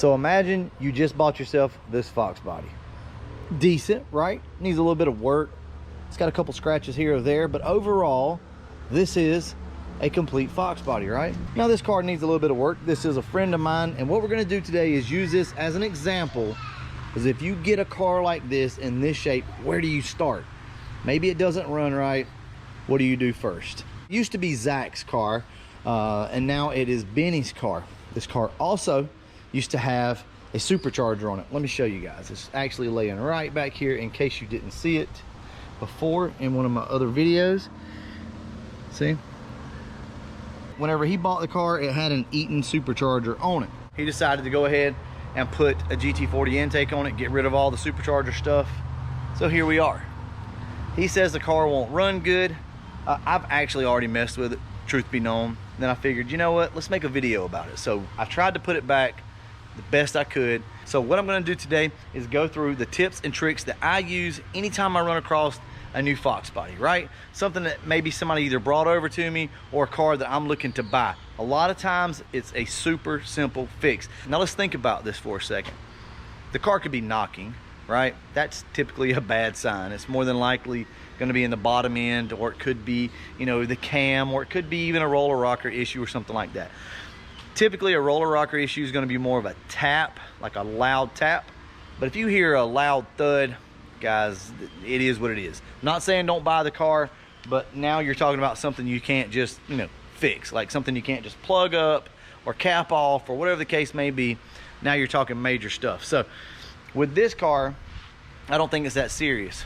So imagine you just bought yourself this FOXBODY. Decent, right? Needs a little bit of work. It's got a couple scratches here or there, but overall, this is a complete FOXBODY, right? Now this car needs a little bit of work. This is a friend of mine, and what we're gonna do today is use this as an example, because if you get a car like this in this shape, where do you start? Maybe it doesn't run right. What do you do first? It used to be Zach's car, and now it is Benny's car. This car also used to have a supercharger on it. Let me show you guys. It's actually laying right back here in case you didn't see it before in one of my other videos. See? Whenever he bought the car, it had an Eaton supercharger on it. He decided to go ahead and put a GT40 intake on it, get rid of all the supercharger stuff. So here we are. He says the car won't run good. I've actually already messed with it, truth be known. Then I figured, you know what, let's make a video about it. So I tried to put it back the best I could. So what I'm gonna do today is go through the tips and tricks that I use anytime I run across a new FOXBODY, right? Something that maybe somebody either brought over to me or a car that I'm looking to buy. A lot of times it's a super simple fix. Now let's think about this for a second. The car could be knocking, right? That's typically a bad sign. It's more than likely gonna be in the bottom end, or it could be, you know, the cam, or it could be even a roller rocker issue or something like that. Typically a roller rocker issue is going to be more of a tap, like a loud tap. But if you hear a loud thud, guys, it is what it is. I'm not saying don't buy the car, but now you're talking about something you can't just, you know, fix, like something you can't just plug up or cap off or whatever the case may be. Now you're talking major stuff. So with this car, I don't think it's that serious,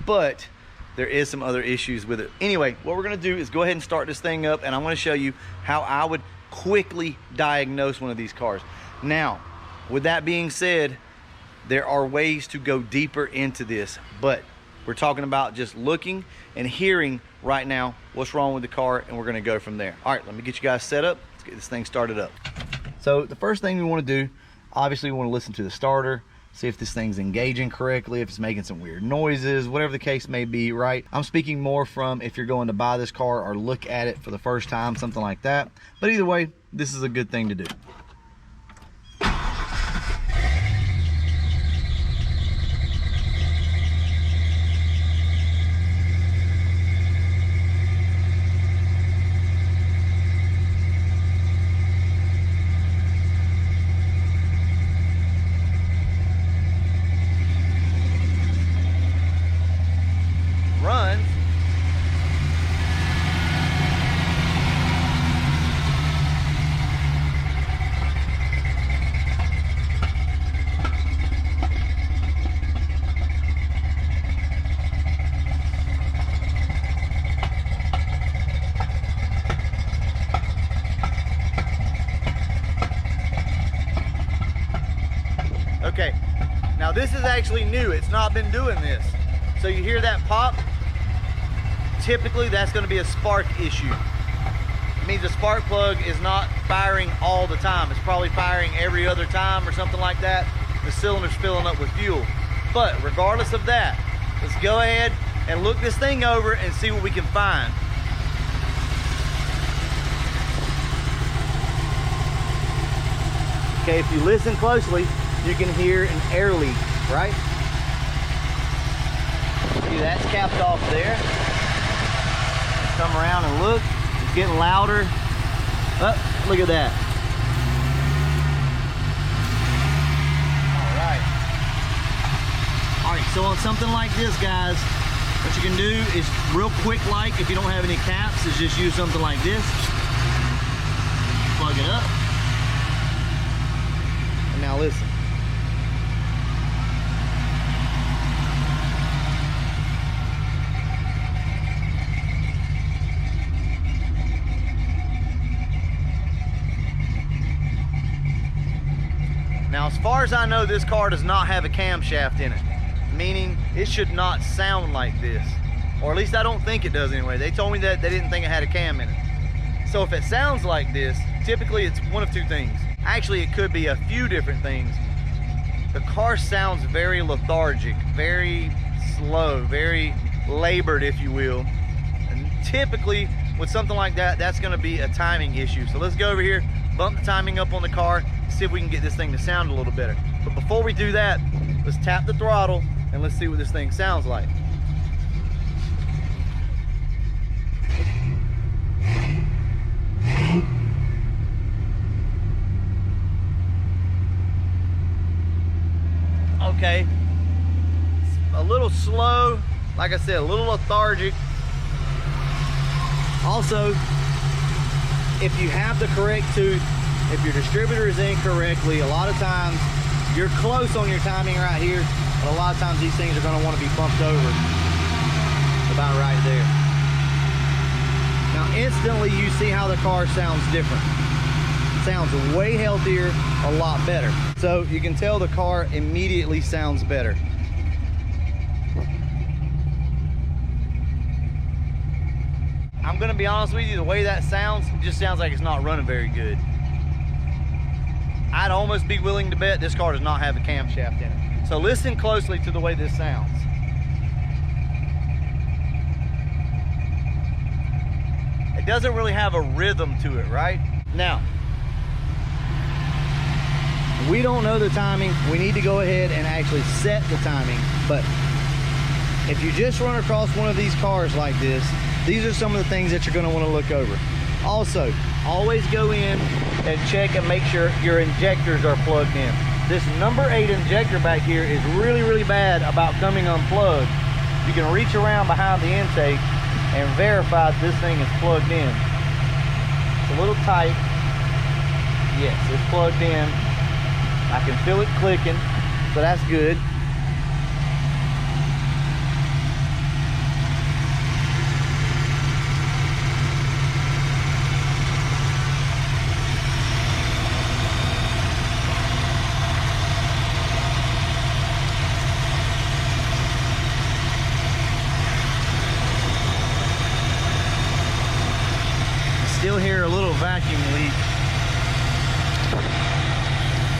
but there is some other issues with it. Anyway, what we're going to do is go ahead and start this thing up, and I'm going to show you how I would quickly diagnose one of these cars. Now, with that being said, there are ways to go deeper into this, but we're talking about just looking and hearing right now what's wrong with the car, and we're going to go from there. All right, let me get you guys set up. Let's get this thing started up. So the first thing we want to do, obviously we want to listen to the starter, see if this thing's engaging correctly, if it's making some weird noises, whatever the case may be, right? I'm speaking more from if you're going to buy this car or look at it for the first time, something like that. But either way, this is a good thing to do. Runs. Okay, now this is actually new. It's not been doing this. So you hear that pop? Typically that's going to be a spark issue. It means the spark plug is not firing all the time. It's probably firing every other time or something like that. The cylinder's filling up with fuel. But regardless of that, let's go ahead and look this thing over and see what we can find. Okay, if you listen closely, you can hear an air leak, right? See, that's capped off there. Come around and look, it's getting louder. Oh, look at that. All right, so on something like this, guys, what you can do is real quick, like if you don't have any caps, is just use something like this. Plug it up. And now listen. Now, as far as I know, this car does not have a camshaft in it, meaning it should not sound like this. Or at least I don't think it does anyway. They told me that they didn't think it had a cam in it. So if it sounds like this, typically it's one of two things. Actually, it could be a few different things. The car sounds very lethargic, very slow, very labored, if you will. And typically, with something like that, that's gonna be a timing issue. So let's go over here, bump the timing up on the car, see if we can get this thing to sound a little better. But before we do that, let's tap the throttle and let's see what this thing sounds like. Okay, it's a little slow, like I said, a little lethargic. Also, if you have the correct tooth, if your distributor is in correctly, a lot of times you're close on your timing right here, but a lot of times these things are going to want to be bumped over about right there. Now instantly you see how the car sounds different. It sounds way healthier, a lot better. So you can tell the car immediately sounds better. I'm gonna be honest with you, the way that sounds, it just sounds like it's not running very good. I'd almost be willing to bet this car does not have a camshaft in it. So listen closely to the way this sounds. It doesn't really have a rhythm to it, right? Now, we don't know the timing. We need to go ahead and actually set the timing. But if you just run across one of these cars like this, these are some of the things that you're going to want to look over. Also, always go in and check and make sure your injectors are plugged in. This number 8 injector back here is really, really bad about coming unplugged. You can reach around behind the intake and verify this thing is plugged in. It's a little tight. Yes, it's plugged in. I can feel it clicking, so that's good. Still hear a little vacuum leak.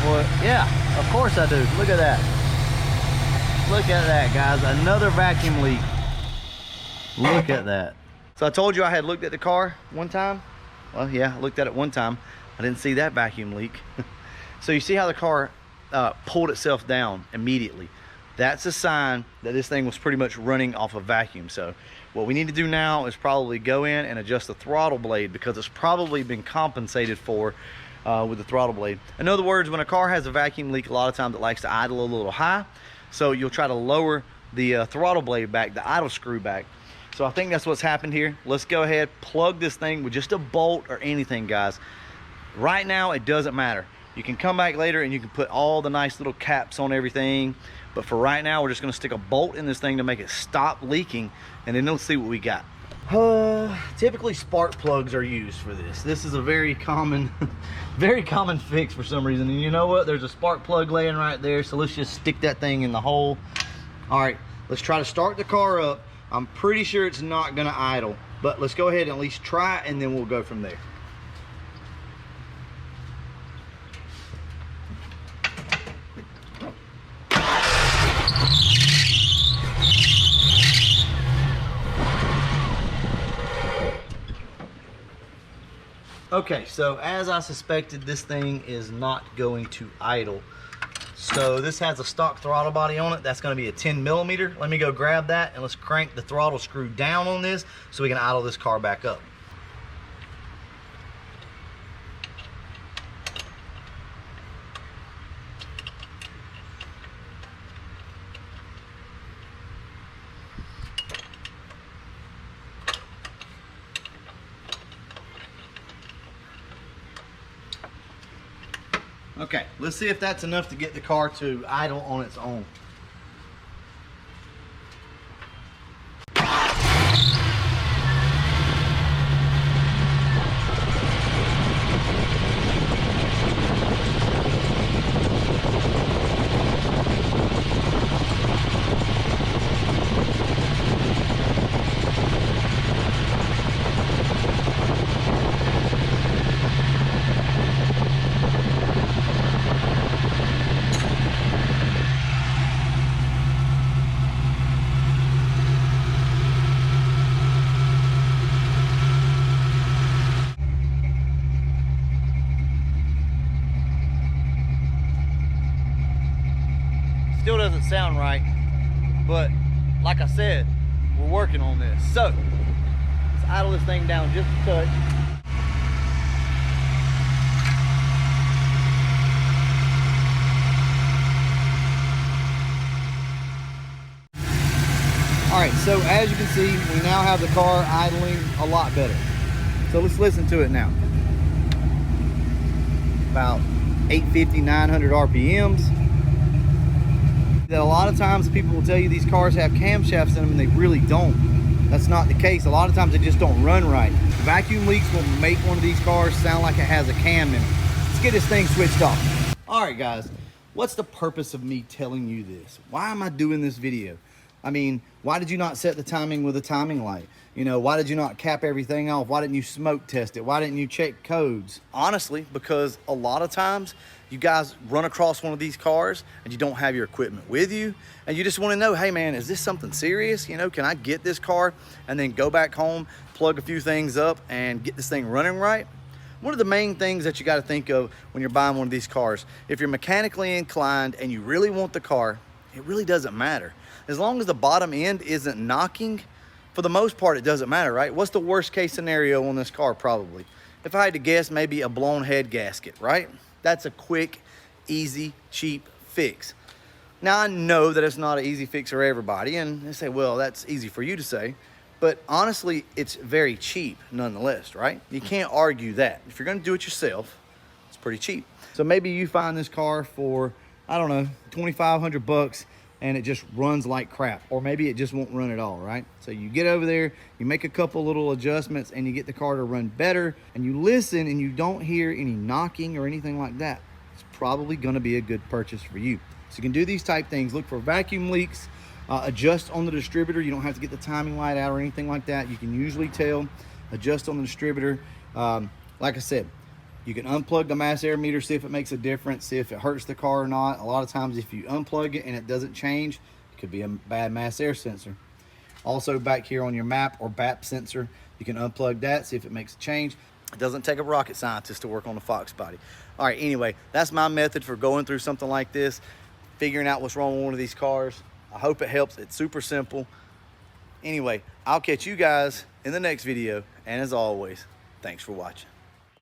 Well, yeah, of course I do. Look at that. Look at that, guys. Another vacuum leak. Look at that. So I told you I had looked at the car one time. Well, yeah, I looked at it one time. I didn't see that vacuum leak. So you see how the car pulled itself down immediately. That's a sign that this thing was pretty much running off a vacuum. So what we need to do now is probably go in and adjust the throttle blade, because it's probably been compensated for with the throttle blade. In other words, when a car has a vacuum leak, a lot of times it likes to idle a little high. So you'll try to lower the throttle blade back, the idle screw back. So I think that's what's happened here. Let's go ahead, plug this thing with just a bolt or anything, guys. Right now, it doesn't matter. You can come back later and you can put all the nice little caps on everything. But for right now, we're just gonna stick a bolt in this thing to make it stop leaking, and then let's see what we got. Typically spark plugs are used for this. This is a very common, very common fix for some reason. And you know what? There's a spark plug laying right there. So let's just stick that thing in the hole. All right, let's try to start the car up. I'm pretty sure it's not gonna idle, but let's go ahead and at least try it, and then we'll go from there. Okay, so as I suspected, this thing is not going to idle. So this has a stock throttle body on it. That's going to be a 10mm. Let me go grab that, and let's crank the throttle screw down on this so we can idle this car back up. Okay, let's see if that's enough to get the car to idle on its own. still doesn't sound right, but like I said, we're working on this. So let's idle this thing down just a touch. All right, so as you can see, we now have the car idling a lot better. So let's listen to it now. About 850, 900 RPMs. That a lot of times people will tell you these cars have camshafts in them and they really don't. That's not the case. A lot of times they just don't run right. Vacuum leaks will make one of these cars sound like it has a cam in it. Let's get this thing switched off. All right, guys, what's the purpose of me telling you this? Why am I doing this video? I mean, why did you not set the timing with a timing light? You know, why did you not cap everything off? Why didn't you smoke test it? Why didn't you check codes? Honestly, because a lot of times you guys run across one of these cars and you don't have your equipment with you and you just want to know, hey man, is this something serious? You know, can I get this car and then go back home, plug a few things up and get this thing running right? One of the main things that you got to think of when you're buying one of these cars, if you're mechanically inclined and you really want the car, it really doesn't matter. As long as the bottom end isn't knocking, for the most part, it doesn't matter, right? What's the worst case scenario on this car? Probably, if I had to guess, maybe a blown head gasket, right? That's a quick, easy, cheap fix. Now, I know that it's not an easy fix for everybody, and they say, well, that's easy for you to say, but honestly, it's very cheap nonetheless, right? You can't argue that. If you're gonna do it yourself, it's pretty cheap. So maybe you find this car for, I don't know, 2,500 bucks, and it just runs like crap, or maybe it just won't run at all, right? So you get over there, you make a couple little adjustments and you get the car to run better, and you listen and you don't hear any knocking or anything like that. It's probably gonna be a good purchase for you. So you can do these type things. Look for vacuum leaks, adjust on the distributor. You don't have to get the timing light out or anything like that. You can usually tell, adjust on the distributor. Like I said, you can unplug the mass air meter, see if it makes a difference, see if it hurts the car or not. A lot of times if you unplug it and it doesn't change, it could be a bad mass air sensor. Also back here on your map or BAP sensor, you can unplug that, see if it makes a change. It doesn't take a rocket scientist to work on the FOXBODY. All right, anyway, that's my method for going through something like this, figuring out what's wrong with one of these cars. I hope it helps. It's super simple. Anyway, I'll catch you guys in the next video. And as always, thanks for watching.